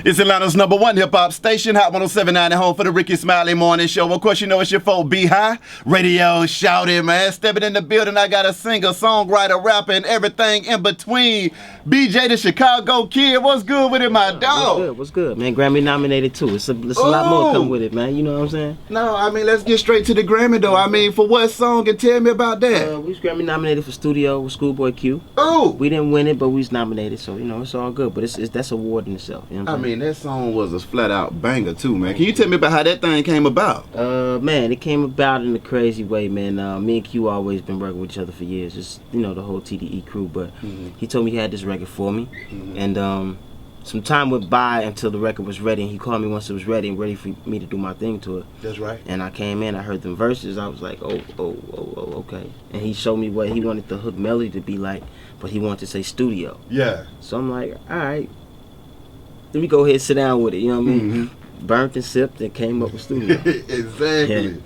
It's Atlanta's #1 hip-hop station, Hot 107.9 at home for the Ricky Smiley Morning Show. Of course, you know it's your folk, Be High. Radio shouting, man. Stepping in the building, I got a singer, songwriter, rapper, and everything in between. BJ the Chicago Kid, what's good with it, my dog? What's good, man? Grammy nominated too. It's a lot more come with it, man. You know what I'm saying? No, I mean, let's get straight to the Grammy, though. I mean, for what song? And tell me about that. We was Grammy nominated for Studio with Schoolboy Q. Oh! We didn't win it, but we was nominated, so, you know, it's all good. But that's award in itself. You know what I'm saying? I mean, that song was a flat-out banger, too, man. Can you tell me about how that thing came about? Man, it came about in a crazy way, man. Me and Q always been working with each other for years. Just, you know, the whole T.D.E crew. But he told me he had this record for me. And some time went by until the record was ready. And he called me once it was ready and ready for me to do my thing to it. That's right. And I came in, I heard them verses. I was like, oh, okay. And he showed me what he wanted the hook melody to be like, but he wanted to say studio. Yeah. So I'm like, all right, let me go ahead and sit down with it. You know what I mean? Burnt and sipped and came up with studio. Exactly. Yeah.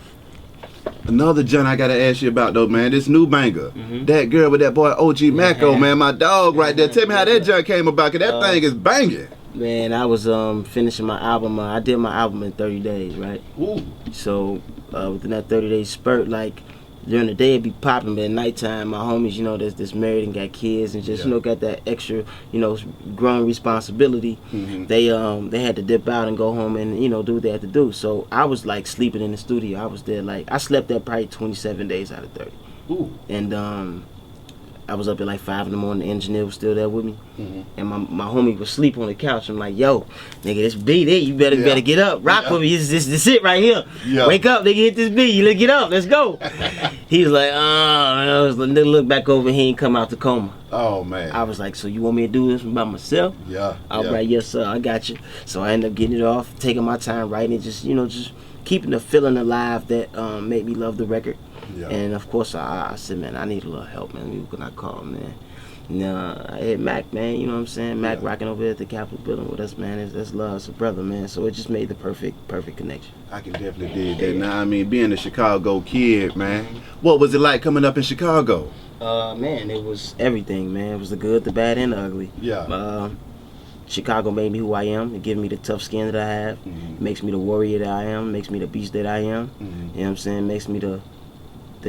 Another joint I gotta ask you about though, man. This new banger. That girl with that boy OG Maco, man, my dog right there. Tell me how that joint came about, cause that thing is banging. Man, I was finishing my album. I did my album in 30 days, right? Ooh. So within that 30-day spurt, like during the day it'd be popping, but at nighttime my homies, you know, that's married and got kids and just you know got that extra, you know, growing responsibility. They had to dip out and go home and you know do what they had to do. So I was like sleeping in the studio. I was there like I slept there probably 27 days out of 30. Ooh. And I was up at like 5 in the morning. The engineer was still there with me, and my homie was asleep on the couch. I'm like, yo, nigga, this beat it. You better get up, rock with me. This it right here. Wake up, nigga, hit this beat. You get up, let's go. He was like, I was like, look back over. He ain't come out the coma. Oh man. I was like, so you want me to do this by myself? Yeah. I was like, yes sir, I got you. So I ended up getting it off, taking my time writing it, just keeping the feeling alive that made me love the record. Yeah. And of course, I said, man, I need a little help, man. Who can I call, man? And I had Mac, man. You know what I'm saying? Mac rocking over there at the Capitol building with us, man. That's love, it's a brother, man. So it just made the perfect connection. I can definitely dig that. Now, I mean, being a Chicago kid, man, what was it like coming up in Chicago? Man, it was everything, man. It was the good, the bad, and the ugly. Yeah. Chicago made me who I am. It gives me the tough skin that I have. It makes me the warrior that I am. It makes me the beast that I am. You know what I'm saying? It makes me the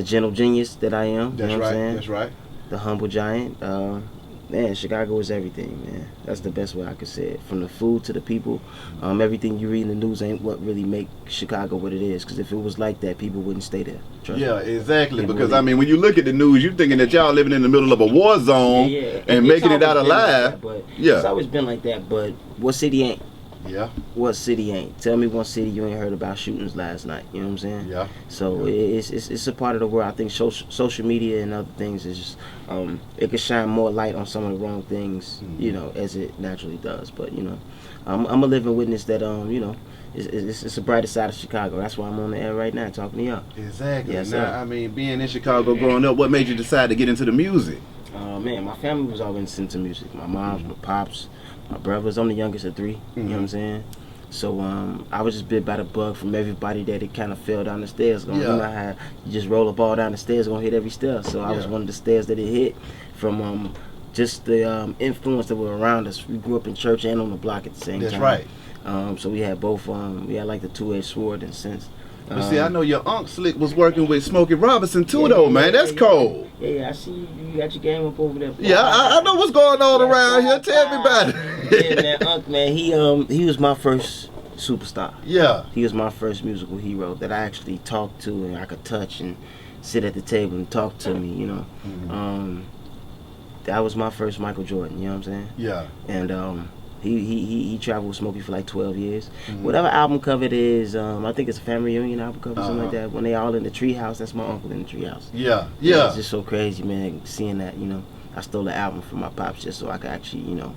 gentle genius that I am. That's you know what I'm saying? That's right. The humble giant. Man, Chicago is everything, man. That's the best way I could say it. From the food to the people, everything you read in the news ain't what really make Chicago what it is. Because if it was like that, people wouldn't stay there. Trust me. Exactly. Because I mean, when you look at the news, you're thinking that y'all living in the middle of a war zone and making it out alive. Like it's always been like that. But what city ain't? Yeah. What city ain't? Tell me one city you ain't heard about shootings last night. You know what I'm saying? Yeah. So it's a part of the world. I think social media and other things is just it can shine more light on some of the wrong things, you know, as it naturally does. But you know, I'm a living witness that you know, it's the brighter side of Chicago. That's why I'm on the air right now talking to y'all. Exactly. Yes, now, sir. I mean, being in Chicago growing up, what made you decide to get into the music? Man, my family was always into music. My mom, my pops, my brothers. I'm the youngest of 3. You know what I'm saying? So I was just bit by the bug from everybody that it kind of fell down the stairs. You know how you just roll a ball down the stairs, gonna hit every stair. So I was one of the stairs that it hit from just the influence that were around us. We grew up in church and on the block at the same time. That's right. So we had both. We had like the two-edged sword in a sense. But see, I know your Unc Slick was working with Smokey Robinson too, though, man. That's cold. Yeah, I see you got your game up over there. Yeah, I know what's going on around here. Tell me about it. Yeah, man, Unc, man, he was my first superstar. Yeah. He was my first musical hero that I actually talked to and I could touch and sit at the table and talk to me, you know. That was my first Michael Jordan, you know what I'm saying? Yeah. And he traveled with Smokey for like 12 years. Whatever album cover it is, I think it's a family reunion album cover, something like that. When they all in the treehouse, that's my uncle in the treehouse. Yeah. It's just so crazy, man, seeing that, you know. I stole the album from my pops just so I could actually, you know,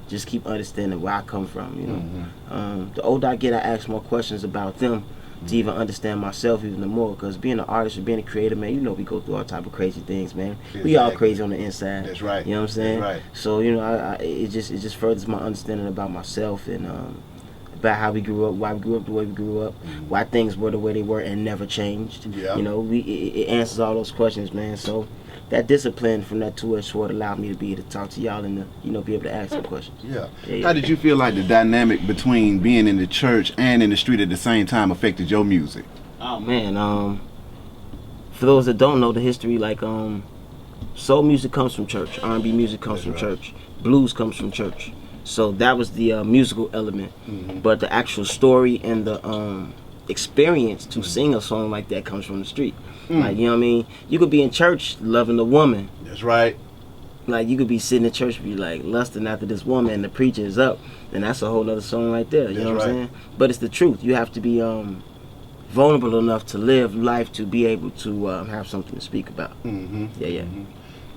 just keep understanding where I come from, you know. The older I get, I ask more questions about them to even understand myself even more. Because being an artist or being a creator, man, you know we go through all type of crazy things, man. We all crazy on the inside. That's right. You know what I'm saying? That's right. So you know, it just furthers my understanding about myself and about how we grew up, why we grew up the way we grew up, why things were the way they were and never changed. Yeah. You know, it answers all those questions, man. So that discipline from that two-edged sword allowed me to be able to talk to y'all and to, be able to ask some questions. Yeah. How did you feel like the dynamic between being in the church and in the street at the same time affected your music? Oh man, for those that don't know the history, like soul music comes from church, R&B music comes from church, blues comes from church. So that was the musical element, but the actual story and the experience to sing a song like that comes from the street. Like, you know what I mean? You could be in church loving a woman. That's right. Like, you could be sitting in church and be like lusting after this woman and the preacher is up, and that's a whole other song right there. You know what I'm saying? But it's the truth. You have to be vulnerable enough to live life to be able to have something to speak about.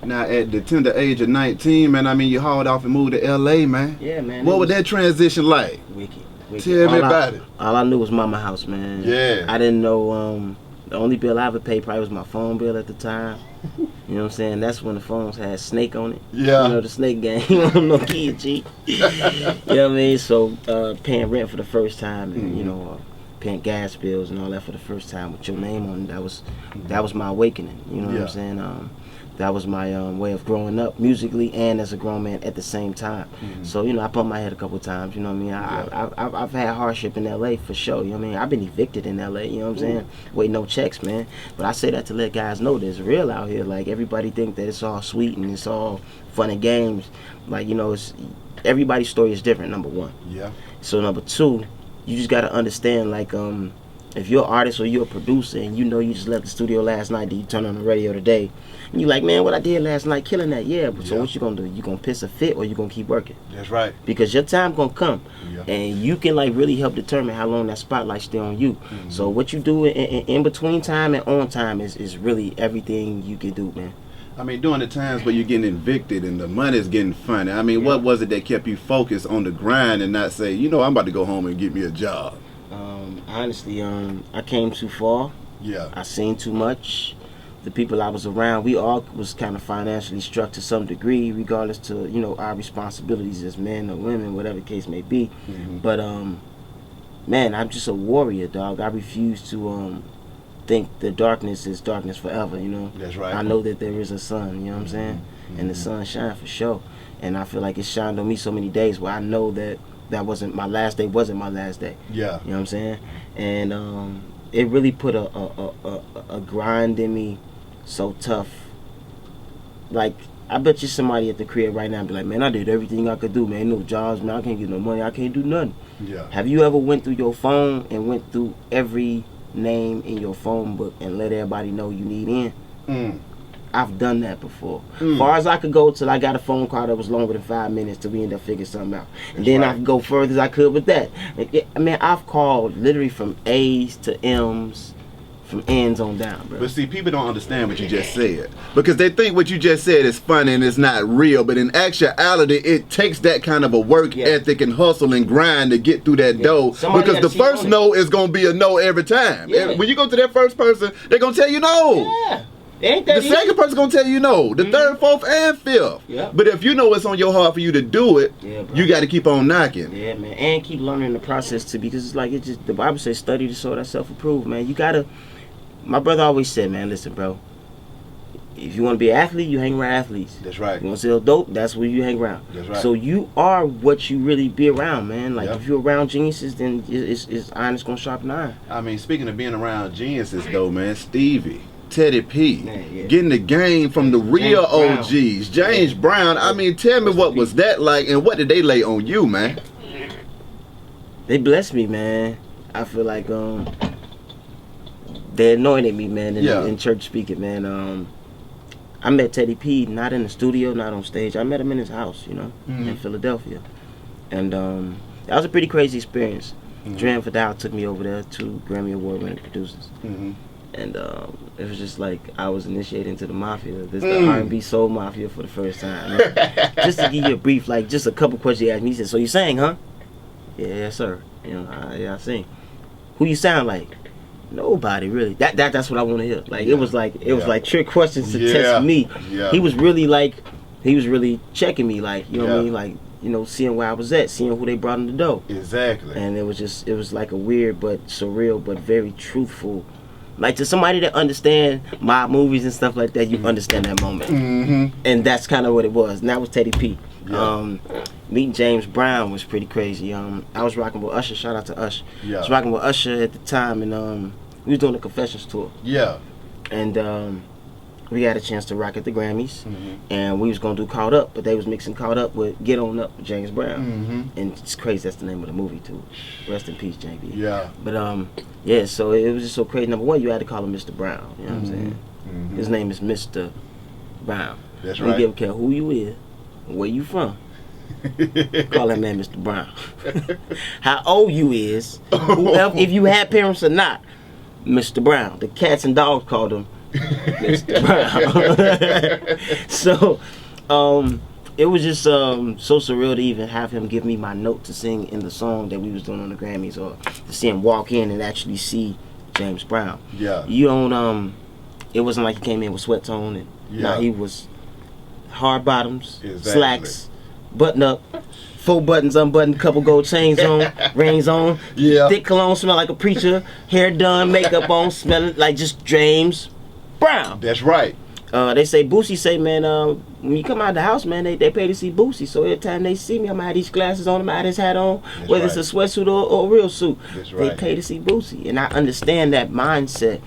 Now, at the tender age of 19, man, I mean, you hauled off and moved to L.A., man. Yeah, man. What was that transition like? Wicked. Tell me about it. All I knew was Mama House, man. Yeah. I didn't know, the only bill I ever paid probably was my phone bill at the time. You know what I'm saying? That's when the phones had Snake on it. Yeah. You know, the Snake game. You know, no kid G. You know what I mean? So, paying rent for the first time and, paying gas bills and all that for the first time with your name on it, that was my awakening. You know what I'm saying? That was my way of growing up musically and as a grown man at the same time. So, I bumped my head a couple of times, you know what I mean? I've had hardship in LA for sure, you know what I mean? I've been evicted in LA, you know what I'm saying? Wait, no checks, man. But I say that to let guys know there's real out here. Like, everybody think that it's all sweet and it's all fun and games. Like, it's everybody's story is different, number one. Yeah. So, number two, you just got to understand, like, if you're an artist or you're a producer and you just left the studio last night, then you turn on the radio today, and you like, man, what I did last night, killing that, but so what you gonna do? You gonna piss a fit or you gonna keep working? That's right. Because your time gonna come, and you can like really help determine how long that spotlight's still on you. So what you do in between time and on time is really everything you can do, man. I mean, during the times where you're getting evicted and the money's getting funny, I mean, what was it that kept you focused on the grind and not say, I'm about to go home and get me a job? Honestly, I came too far. Yeah. I seen too much. The people I was around, we all was kind of financially struck to some degree, regardless to, our responsibilities as men or women, whatever the case may be. But, man, I'm just a warrior, dog. I refuse to think the darkness is darkness forever, That's right. I know that there is a sun, you know what I'm saying? And the sun shine for sure. And I feel like it shined on me so many days where I know that wasn't my last day, wasn't my last day. Yeah. You know what I'm saying? And it really put a grind in me so tough. Like, I bet you somebody at the crib right now be like, man, I did everything I could do, man. No jobs, man. I can't get no money. I can't do nothing. Yeah. Have you ever went through your phone and went through every name in your phone book and let everybody know you need in? I've done that before. As far as I could go till I got a phone call that was longer than 5 minutes till we end up figuring something out. And then I could go further as I could with that. I mean, I've called literally from A's to M's, from ends on down, bro. But see, people don't understand what you just said because they think what you just said is funny and it's not real. But in actuality, it takes that kind of a work ethic and hustle and grind to get through that door. Because the first no is gonna be a no every time. When you go to that first person, they're gonna tell you no. Yeah. Ain't that the second person gonna tell you no. The third, fourth, and fifth. Yep. But if you know it's on your heart for you to do it, you got to keep on knocking. Yeah, man, and keep learning the process too, because it's like the Bible says, study to show thyself approved, man. You gotta. My brother always said, man, listen, bro. If you want to be an athlete, you hang around athletes. That's right. You want to sell dope, that's where you hang around. That's right. So you are what you really be around, man. Like if you're around geniuses, then it's iron is gonna sharpen iron. I mean, speaking of being around geniuses, though, man, Stevie, T.D.E, getting the game from the real OGs, James Brown. I mean, tell me what was that like, and what did they lay on you, man? They blessed me, man. I feel like they anointed me, man, in church speaking, man. I met T.D.E not in the studio, not on stage. I met him in his house, in Philadelphia. And that was a pretty crazy experience. Dre for Dow took me over there, 2 Grammy Award winning producers. And it was just like I was initiated into the mafia. This the R&B soul mafia for the first time. Just to give you a brief, like just a couple questions he asked me. He said, "So you sang, huh?" "Yeah, yes, sir." "Yeah, I sing." "Who you sound like?" "Nobody really." That's what I want to hear. Like it was like like trick questions to test me. He was really checking me, like you know what I mean, like seeing where I was at, seeing who they brought in the door. Exactly. And it was like a weird but surreal but very truthful Like to somebody that understand mob movies and stuff like that, you understand that moment. And that's kind of what it was. And that was T.D.E. Yeah. Meeting James Brown was pretty crazy. I was rocking with Usher. Shout out to Usher. Yeah. I was rocking with Usher at the time, and we was doing the Confessions tour. Yeah. And we had a chance to rock at the Grammys, and we was gonna do Caught Up, but they was mixing Caught Up with Get On Up with James Brown. And it's crazy, that's the name of the movie too. Rest in peace, JB. Yeah. But yeah, so it was just so crazy. Number one, you had to call him Mr. Brown. You know what I'm saying? His name is Mr. Brown. That's You right. don't care who you is, where you from. Call that man Mr. Brown. How old you is, whoever, if you had parents or not, Mr. Brown. The cats and dogs called him Mr. Brown. So it was just so surreal to even have him give me my note to sing in the song that we was doing on the Grammys, or to see him walk in and actually see James Brown. Yeah. You don't it wasn't like he came in with sweats on, and nah, he was hard bottoms, slacks, button up, 4 buttons unbuttoned, couple gold chains on, rings on, thick cologne, smell like a preacher, hair done, makeup on, smelling like just James Brown. That's right. They say Boosie say, man, when you come out of the house, man, they pay to see Boosie. So every time they see me, I'm gonna have these glasses on, I'm gonna have this hat on, whether it's a sweatsuit or a real suit. That's right. They pay to see Boosie, and I understand that mindset.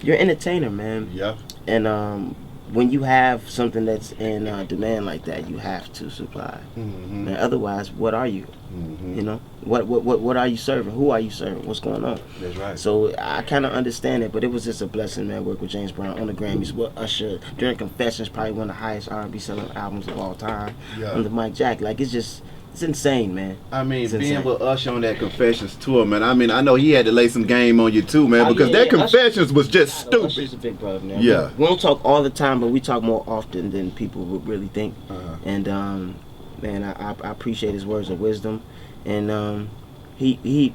You're an entertainer, man. Yeah. And when you have something that's in demand like that, you have to supply. And otherwise, what are you? You know, what are you serving? Who are you serving? What's going on? That's right. So I kind of understand it, but it was just a blessing, man. Work with James Brown on the Grammys, with Usher during Confessions, probably one of the highest R&B selling albums of all time. Yeah. Under Mike Jack, like it's insane, man. I mean, It's being insane. with Usher on that Confessions tour, man. I mean, I know he had to lay some game on you too, man, because yeah, that Confessions was just Usher's stupid. a big brother, man. Yeah. We don't talk all the time, but we talk more often than people would really think. And man, I appreciate his words of wisdom. And he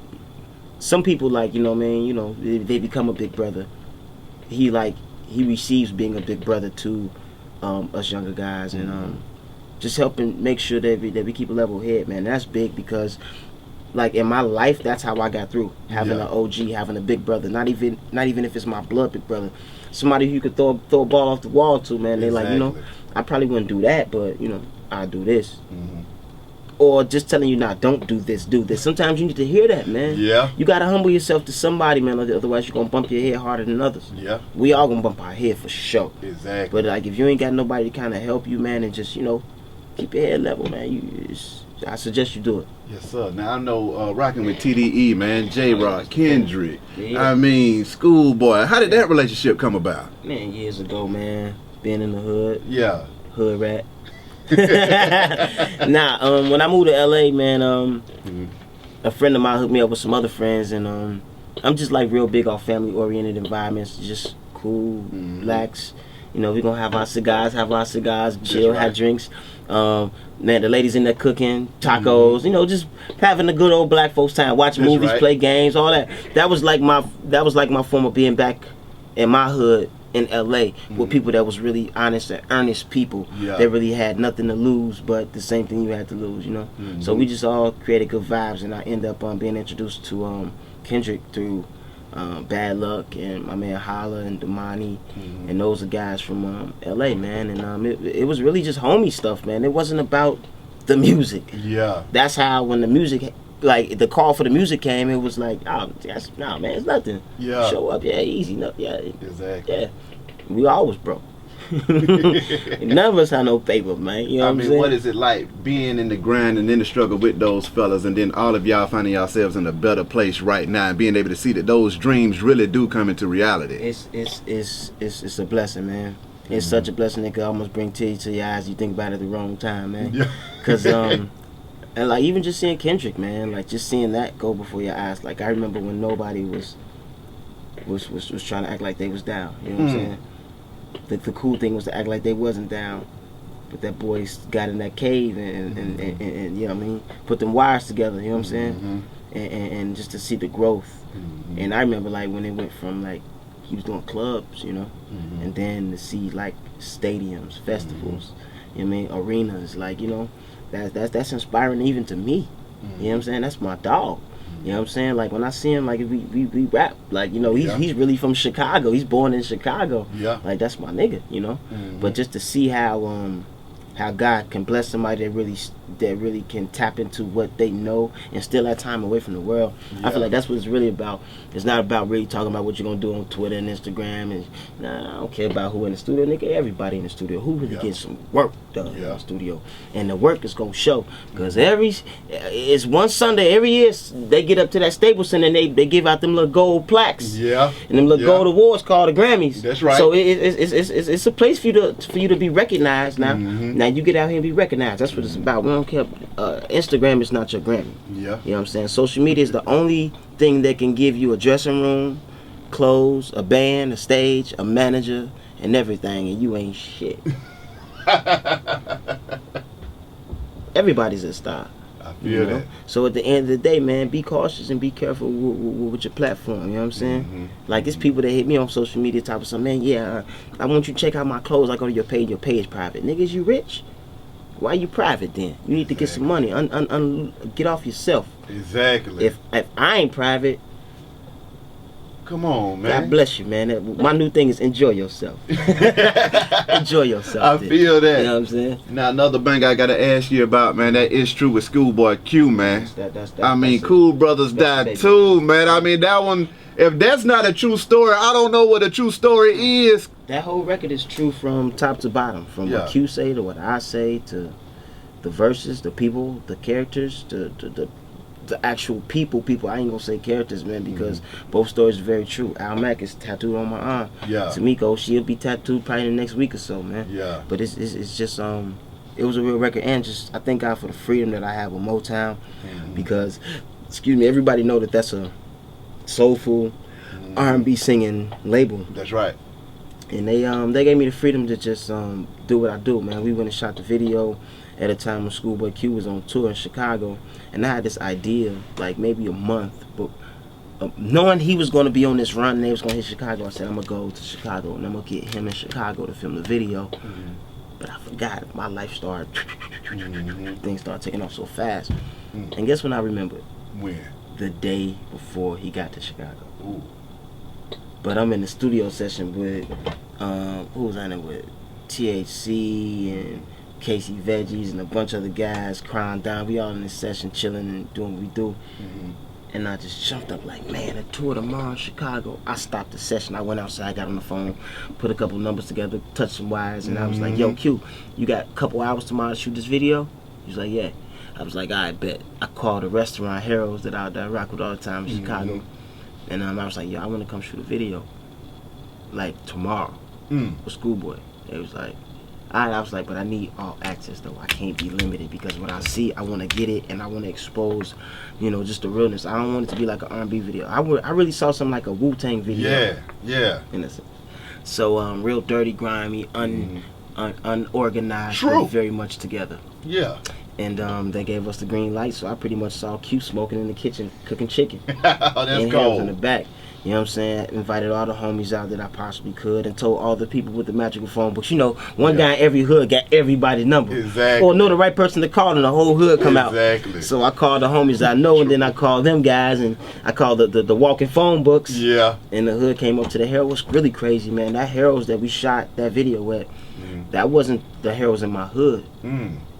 some people, like, you know, man, you know, they become a big brother. He receives being a big brother to us younger guys, and just helping make sure that we keep a level head, man. That's big, because like in my life, that's how I got through. Having an OG, having a big brother, not even if it's my blood big brother, somebody who you could throw a ball off the wall to, man. They like, you know, I probably wouldn't do that, but you know, I do this. Or just telling you, nah, don't do this, do this. Sometimes you need to hear that, man. Yeah. You gotta humble yourself to somebody, man, otherwise you're gonna bump your head harder than others. Yeah. We all gonna bump our head for sure. Exactly. But like, if you ain't got nobody to kind of help you, man, and just, you know, keep your head level, man, I suggest you do it. Yes, sir. Now I know rocking with T.D.E, man, J-Rock, Kendrick. Yeah. I mean, Schoolboy. How did that relationship come about? Man, years ago, man, being in the hood, Yeah. hood rat. Nah, when I moved to LA, man, a friend of mine hooked me up with some other friends, and I'm just like real big on family oriented environments, just cool, relax. You know, we gonna have our cigars, chill, right. have drinks. Man, the ladies in there cooking, tacos, you know, just having a good old black folks time, watching That's movies, right. play games, all that. That was like my form of being back in my hood in LA with people that was really honest and earnest people. Yeah. That really had nothing to lose but the same thing you had to lose, you know. So we just all created good vibes, and I end up being introduced to Kendrick through Bad Luck and my man Holla and Damani, and those are guys from LA, man. And it was really just homie stuff, man. It wasn't about the music. Yeah. That's how, when the music, like the call for the music came, it was like, oh, nah, man, it's nothing. Yeah. Show up, yeah, easy, no, yeah, Exactly. yeah. We always broke. None of us had no paper, man. You know I what I'm mean, saying? what is it like being in the grind and in the struggle with those fellas, and then all of y'all finding yourselves in a better place right now, and being able to see that those dreams really do come into reality? It's a blessing, man. It's such a blessing that could almost bring tears to your eyes. You think about it at the wrong time, man. Yeah. Cause and like even just seeing Kendrick, man, like just seeing that go before your eyes. Like I remember when nobody was trying to act like they was down. You know what I'm saying? The cool thing was to act like they wasn't down. But that boy got in that cave and you know what I mean, put them wires together, you know what I'm saying? And just to see the growth. And I remember like when it went from like he was doing clubs, you know, and then to see like stadiums, festivals, you know what I mean, arenas, like, you know, that's inspiring even to me. You know what I'm saying? That's my dog. You know what I'm saying? Like when I see him, like we rap, like you know, he's really from Chicago. He's born in Chicago. Yeah. Like that's my nigga, you know. But just to see how God can bless somebody that really can tap into what they know and still have time away from the world. I feel like that's what it's really about. It's not about really talking about what you're gonna do on Twitter and Instagram and I don't care about who in the studio, nigga. Everybody in the studio who really gets some work done in the studio, and the work is gonna show. Cause it's one Sunday every year they get up to that Staples Center and they give out them little gold plaques. Yeah. And them little gold awards called the Grammys. That's right. So it's a place for you to be recognized now. Now you get out here and be recognized. That's what it's about. We don't care. Instagram is not your Grammy. Yeah. You know what I'm saying? Social media is the only thing that can give you a dressing room, clothes, a band, a stage, a manager, and everything, and you ain't shit. Everybody's a star. I feel that. So at the end of the day, man, be cautious and be careful with your platform. You know what I'm saying? Like it's people that hit me on social media, type of something. Man, I want you to check out my clothes. I go to your page. Your page private. Niggas, you rich? Why you private then? You need to get some money. Get off yourself. Exactly. If I ain't private, come on, man. God bless you, man. My new thing is enjoy yourself. Enjoy yourself. I feel that. You know what I'm saying? Now another thing I gotta ask you about, man. That is true with Schoolboy Q, man. I mean, Cool Brothers died too, man. I mean, that one. If that's not a true story, I don't know what a true story is. That whole record is true from top to bottom. From what Q say to what I say to the verses, the people, the characters, to the actual people. I ain't gonna say characters, man, because both stories are very true. Al Mack is tattooed on my arm. Yeah. Tamiko, she'll be tattooed probably in the next week or so, man. Yeah. But it's just it was a real record, and just I thank God for the freedom that I have with Motown, because everybody know that that's a soulful R&B singing label. That's right. And they gave me the freedom to just do what I do, man. We went and shot the video at a time when Schoolboy Q was on tour in Chicago, and I had this idea, like maybe a month, but knowing he was going to be on this run and they was going to hit Chicago, I said I'm going to go to Chicago and I'm going to get him in Chicago to film the video. But I forgot, my life started, things started taking off so fast. And guess when I remembered? When? The day before he got to Chicago. Ooh. But I'm in the studio session with, who was I in it with? THC and Casey Veggies and a bunch of other guys, Crying Down. We all in this session chilling and doing what we do. And I just jumped up like, man, a tour tomorrow in Chicago. I stopped the session. I went outside, got on the phone, put a couple numbers together, touched some wires, and I was like, yo, Q, you got a couple hours tomorrow to shoot this video? He was like, yeah. I was like, I bet. I called a restaurant, Harold's, that I rock with all the time in Chicago. And I was like, yo, I want to come shoot a video, like tomorrow, with Schoolboy. It was like, I was like, but I need all access though. I can't be limited, because what I see, I want to get it, and I want to expose, just the realness. I don't want it to be like an R&B video. I really saw something like a Wu-Tang video. Yeah. In a sense. So real dirty, grimy, unorganized, but very much together. Yeah. And they gave us the green light, so I pretty much saw Q smoking in the kitchen, cooking chicken. Oh, that's and cold. In the back. You know what I'm saying? Invited all the homies out that I possibly could, and told all the people with the magical phone books. One guy in every hood got everybody's number. Exactly. Or know the right person to call, and the whole hood come out. Exactly. So I called the homies I know, and then I called them guys, and I called the walking phone books. Yeah. And the hood came up to the Herald. What's really crazy, man, that Herald's that we shot that video at, that wasn't the Herald's in my hood.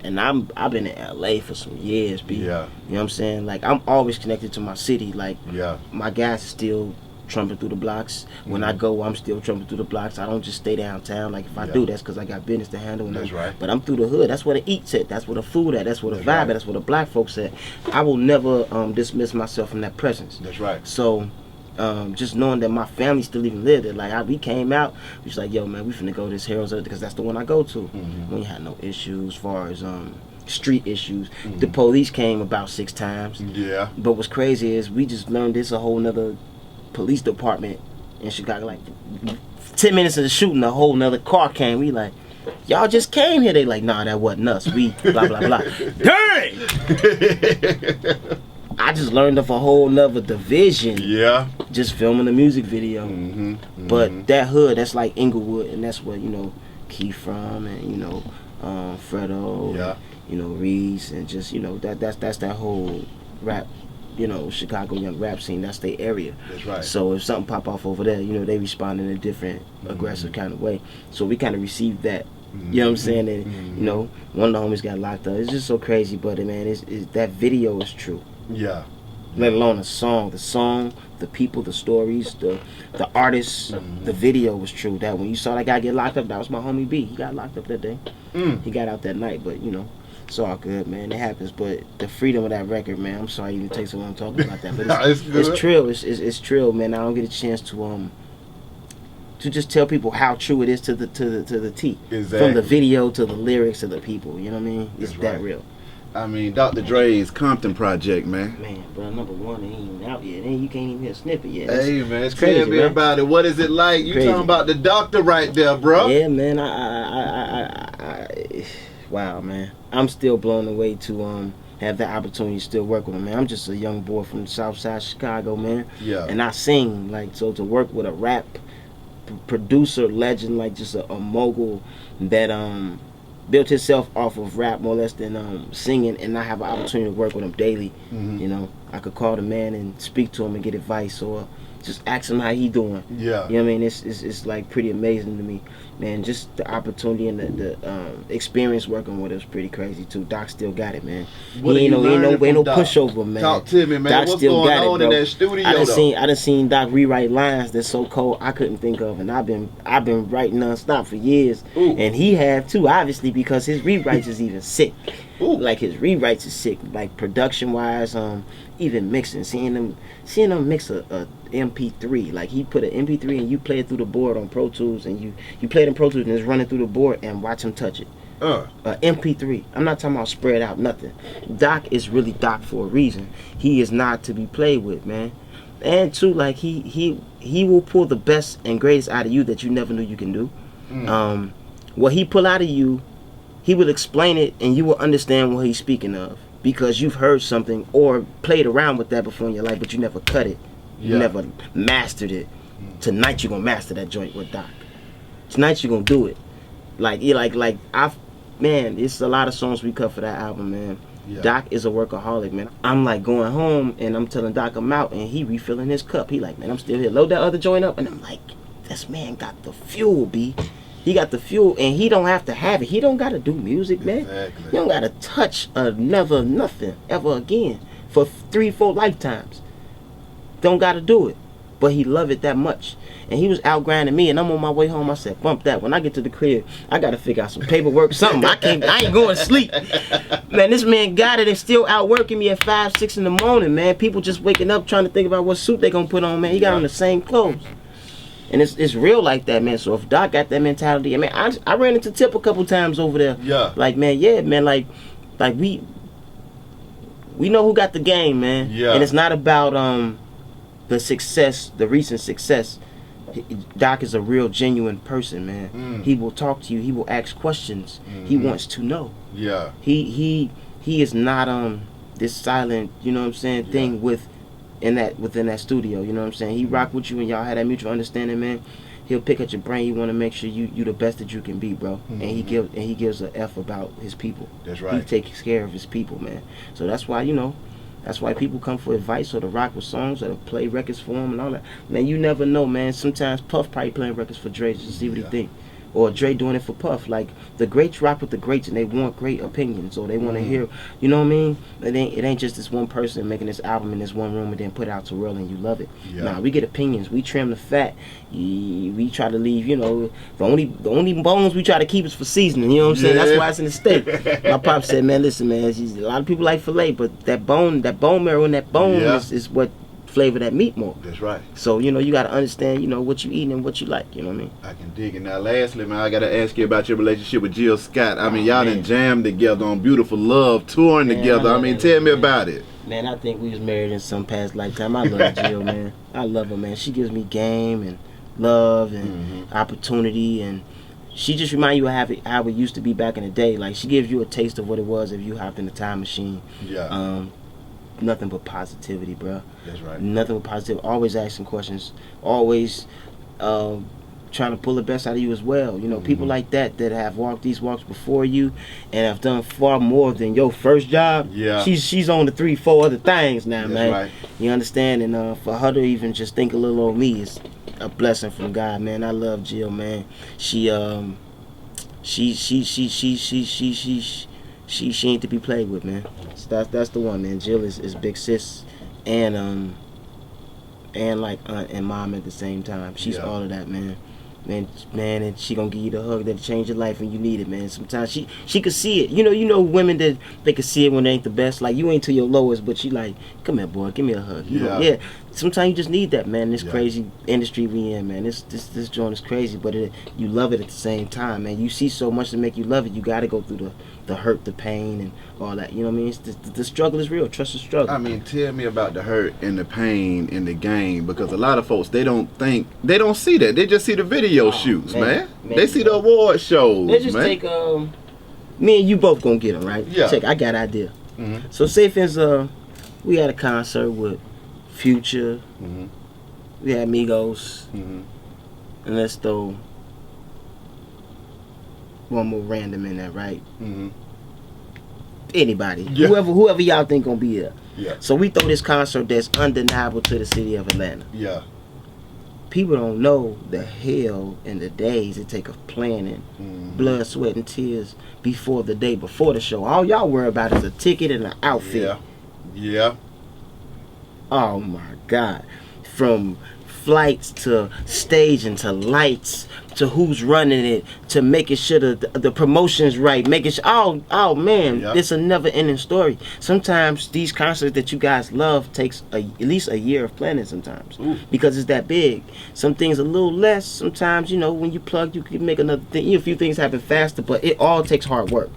And I've been in LA for some years, B. Yeah. You know what I'm saying? Like, I'm always connected to my city. Like, my guys still trumping through the blocks. When I go, I'm still trumping through the blocks. I don't just stay downtown. Like, if I do, that's because I got business to handle. That's right. But I'm through the hood. That's where the eats at. That's where the food at. That's where the vibe at. That's where the black folks at. I will never dismiss myself from that presence. That's right. So, just knowing that my family still even lived there, like we came out, we was like, yo, man, we finna go to this Harold's because that's the one I go to. We ain't had no issues as far as street issues. The police came about 6 times. Yeah. But what's crazy is we just learned this a whole nother police department in Chicago. Like 10 minutes of the shooting, a whole nother car came. We like, y'all just came here. They like, nah, that wasn't us. We blah blah blah. Dang! I just learned of a whole nother division. Yeah. Just filming a music video. But that hood, that's like Inglewood, and that's where, Keith from, and Fredo, Reese, and just, that's that whole rap you know, Chicago young rap scene. That's their area. That's right. So if something pop off over there, you know, they respond in a different, aggressive kind of way. So we kind of received that. You know what I'm saying? And you know, one of the homies got locked up. It's just so crazy, but man, it's that video is true. Yeah. Let alone the song, the people, the stories, the artists, the video was true. That when you saw that guy get locked up, that was my homie B. He got locked up that day. He got out that night, but you know, it's all good, man. It happens. But the freedom of that record, man. I'm sorry you take so long talking about that, but it's trill. It's trill, man. I don't get a chance to just tell people how true it is to the T. Exactly. From the video to the lyrics to the people. You know what I mean? It's That's that right. real. I mean, Dr. Dre's Compton project, man. Man, bro, number one, it ain't even out yet. And you can't even hear a snippet yet. Hey, man, it's crazy, tell me man. about it. What is it like? You Crazy. talking about the doctor right there, bro? Yeah, man. Wow, man. I'm still blown away to have the opportunity to still work with him, man. I'm just a young boy from the South Side Chicago, man. Yeah. And I sing, like, so to work with a rap producer legend, like just a mogul that built himself off of rap more or less than singing, and I have an opportunity to work with him daily. You know, I could call the man and speak to him and get advice, or just ask him how he doing. Yeah. You know what I mean? It's like pretty amazing to me, man. Just the opportunity and the experience working with him is pretty crazy too. Doc still got it, man. What He ain't no Doc? pushover, man. Talk to me, man. Doc What's still going got it, on bro. in that studio, I though? done seen Doc rewrite lines that's so cold I couldn't think of, and I've been writing nonstop for years. Ooh. And he have too, obviously, because his rewrites is even sick. Ooh. Like his rewrites is sick, like production wise, even mixing, seeing them mix a MP3. Like he put an MP3 and you play it through the board on Pro Tools, and you play it in Pro Tools and it's running through the board, and watch him touch it. MP3. I'm not talking about spread out, nothing. Doc is really Doc for a reason. He is not to be played with, man. And too, like he will pull the best and greatest out of you that you never knew you can do. What he pull out of you, he will explain it, and you will understand what he's speaking of, because you've heard something or played around with that before in your life, but you never cut it. You never mastered it. Tonight you're gonna master that joint with Doc. Tonight you're gonna do it. Man, it's a lot of songs we cut for that album, man. Yeah. Doc is a workaholic, man. I'm like going home and I'm telling Doc I'm out, and he refilling his cup. He like, man, I'm still here. Load that other joint up, and I'm like, this man got the fuel, B. He got the fuel, and he don't have to have it. He don't got to do music, man. Exactly. He don't got to touch another nothing ever again for 3-4 lifetimes. Don't got to do it. But he love it that much. And he was out grinding me, and I'm on my way home. I said, bump that. When I get to the crib, I got to figure out some paperwork, something. I ain't going to sleep. Man, this man got it and still out working me at 5, 6 in the morning, man. People just waking up trying to think about what suit they going to put on, man. He got on the same clothes. And it's real like that, man. So if Doc got that mentality, I mean, I ran into Tip a couple times over there. Yeah. Like, man, yeah, man, like we know who got the game, man. Yeah. And it's not about the success, the recent success. Doc is a real, genuine person, man. He will talk to you. He will ask questions. He wants to know. Yeah. He is not this silent, you know what I'm saying, thing within that studio, you know what I'm saying. He rock with you and y'all had that mutual understanding, man. He'll pick at your brain. He want to make sure you the best that you can be, bro. And he gives a F about his people. That's right. He takes care of his people, man. So that's why, you know, that's why people come for advice or to rock with songs or to play records for him and all that. Man, you never know, man. Sometimes Puff probably playing records for Dre just to see what he think. Or Dre doing it for Puff. Like, the greats rock with the greats and they want great opinions, or they want to hear, you know what I mean? It ain't just this one person making this album in this one room and then put it out to the world and you love it. Yeah. Nah, we get opinions. We trim the fat. We try to leave, you know, the only bones we try to keep is for seasoning, you know what I'm saying? That's why it's in the steak. My pop said, man, listen, man, a lot of people like filet, but that bone marrow in that bone is what flavor that meat more. That's right. So, you know, you got to understand, you know, what you eating and what you like, you know what I mean? I can dig it. Now, lastly, man, I got to ask you about your relationship with Jill Scott. I mean, y'all done jammed together on Beautiful Love, touring together. I mean, tell me about it. Man, I think we was married in some past lifetime. I love Jill, man. I love her, man. She gives me game and love and opportunity, and she just reminds you of how it used to be back in the day. Like, she gives you a taste of what it was if you hopped in a time machine. Yeah. Nothing but positivity, bro. That's right. Nothing but positivity. Always asking questions. Always trying to pull the best out of you as well. You know, people like that have walked these walks before you and have done far more than your first job. Yeah. She's on the 3-4 other things now, That's man. right. You understand? And for her to even just think a little on me is a blessing from God, man. I love Jill, man. She ain't to be played with, man. So that's the one, man. Jill is big sis and like aunt and mom at the same time. She's all of that, man. Man, and she gonna give you the hug that'll change your life when you need it, man. Sometimes she could see it. You know women that they could see it when they ain't the best. Like, you ain't to your lowest, but she like, come here, boy, give me a hug. You know, sometimes you just need that, man. This crazy industry we in, man. This joint is crazy, but you love it at the same time, man. You see so much to make you love it. You gotta go through the hurt, the pain, and all that. You know what I mean? The struggle is real. Trust the struggle. I mean, tell me about the hurt and the pain in the game, because a lot of folks, they don't see that. They just see the video shoots, man. They see the award shows, They just take me and you both gonna get them, right? Yeah. Check. I got an idea. So say for instance, we had a concert with Future. We had Migos, and let's throw one more random in there, right? Anybody, whoever y'all think gonna be there. So we throw this concert that's undeniable to the city of Atlanta. People don't know the hell and the days it take of planning, blood, sweat, and tears before the day before the show. All y'all worry about is a ticket and an outfit. Oh my God. From flights to staging to lights to who's running it to making sure the promotion's right, making sure, oh man, it's a never ending story. Sometimes these concerts that you guys love takes at least a year of planning sometimes. Because it's that big. Some things a little less. Sometimes, you know, when you plug, you can make another thing. A few things happen faster, but it all takes hard work.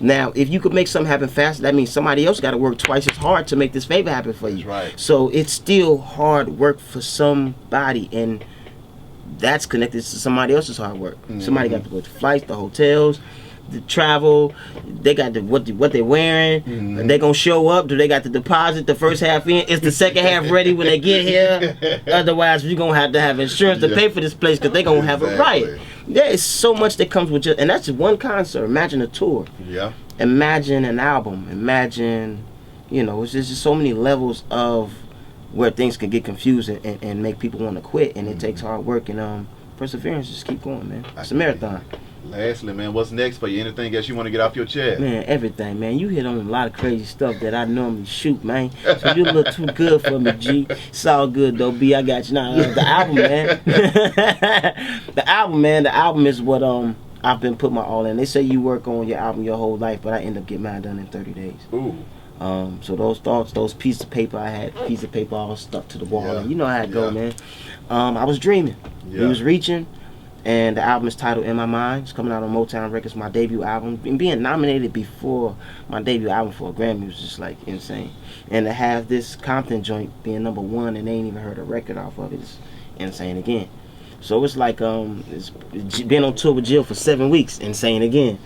Now, if you could make something happen faster, that means somebody else got to work twice as hard to make this favor happen for you. So it's still hard work for somebody, and that's connected to somebody else's hard work. Somebody got to go to flights, the hotels, the travel. They got what they're wearing. They gonna show up? Do they got the deposit the first half in? Is the second half ready when they get here? Otherwise, you're gonna have to have insurance to pay for this place because they gonna have a riot. There is so much that comes with it, and that's just one concert. Imagine a tour. Imagine an album. Imagine, you know, it's just so many levels of where things can get confused and make people want to quit, and it takes hard work and perseverance. Just keep going, man. It's a marathon. Lastly, man, what's next for you? Anything else you want to get off your chest? Man, everything, man. You hit on a lot of crazy stuff that I normally shoot, man. So you look too good for me, G. It's all good, though, B. I got you. Now, the album, man. The album is what I've been putting my all in. They say you work on your album your whole life, but I end up getting mine done in 30 days. So those thoughts, those pieces of paper I had, all stuck to the wall. And you know how it go, man. I was dreaming. We was reaching, and the album is titled In My Mind. It's coming out on Motown Records, my debut album. And being nominated before my debut album for a Grammy was just like insane. And to have this Compton joint being #1 and they ain't even heard a record off of it is insane again. So it's like it's been on tour with Jill for 7 weeks, insane again.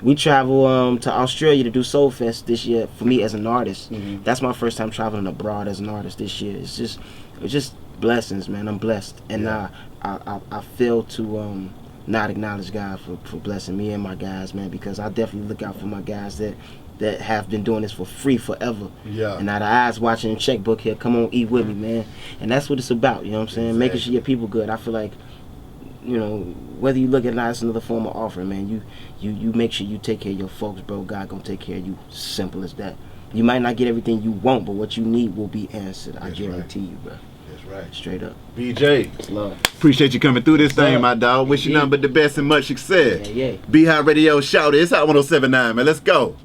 We travel to Australia to do Soul Fest this year for me as an artist. That's my first time traveling abroad as an artist this year. It's just blessings, man. I'm blessed, and I fail to not acknowledge God for blessing me and my guys, man, because I definitely look out for my guys that have been doing this for free forever. And now the eyes watching the checkbook here, come on, eat with me, man. And that's what it's about, you know what I'm saying? Making sure your people good. I feel like, you know, whether you look at it as another form of offering, man, you make sure you take care of your folks, bro. God gonna take care of you. Simple as that. You might not get everything you want, but what you need will be answered. I guarantee you, bro. That's right. Straight up. BJ, love. Appreciate you coming through this thing, my dog. Wish you nothing but the best and much success. Yeah. Be High Radio, shout it. It's Hot 107.9, man. Let's go.